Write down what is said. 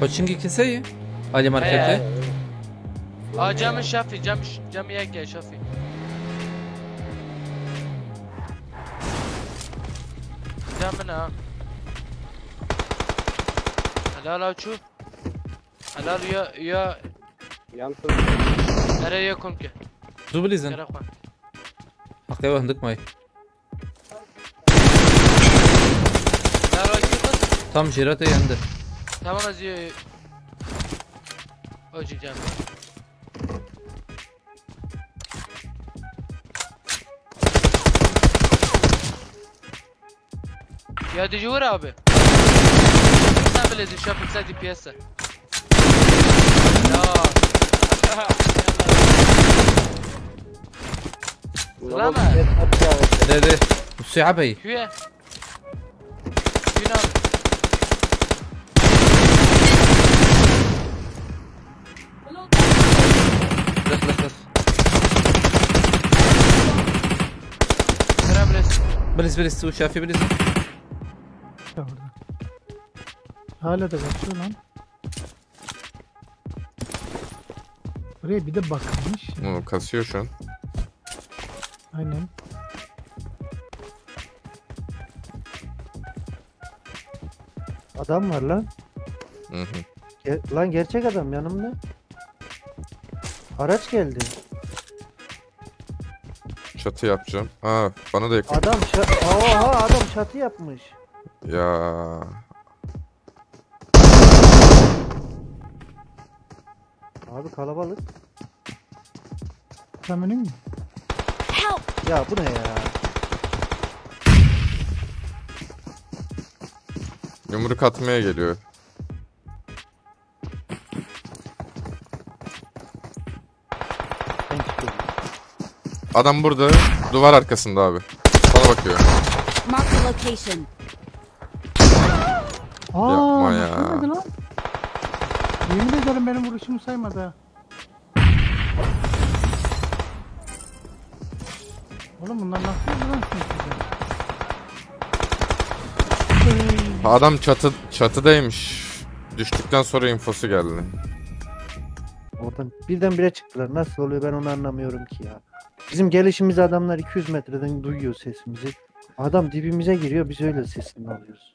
Pochinki keseyi. Ali markete. Camı Şafi, camı yenge Şafi. Camı ne? Helal açu. Helal ya. Yansın. Nereye yakın ki? Zubilizin. Gerekme. Hakkı hındık may. Helal açu kız. Tam jirate yendi. Tamam azıyor. Açı camı. Ya dijur abi. Sen bilirsin Şafi sen DPS'e. Ya. Salama. ده الصعاب هي. Hüye. Hüye abi. خلاص. Kerem resim. بليز وشافي بليز. Orada. Hala da bakıyor lan. Buraya bir de bakılmış. O kasıyor şu an. Aynen. Adam var lan. Hı hı. Lan gerçek adam yanımda. Araç geldi. Çatı yapacağım. Ha, bana da yakın. Oha adam çatı yapmış. Ya. Abi kalabalık. Tam önüm mü? Ya bu ne ya? Yumruk atmaya geliyor. Ben çıkıyorum. Adam burada. Duvar arkasında abi. Bana bakıyor. Mark the location. Yapma ya. Saymadı lan. Yemin ederim benim vuruşumu saymadı ha. Oğlum bunlar nasıl yapıyor lan şimdi? Adam çatıdaymış. Düştükten sonra infosu geldi. Oradan birdenbire çıktılar. Nasıl oluyor ben onu anlamıyorum ki ya. Bizim gelişimiz adamlar 200 metreden duyuyor sesimizi. Adam dibimize giriyor biz öyle sesini alıyoruz.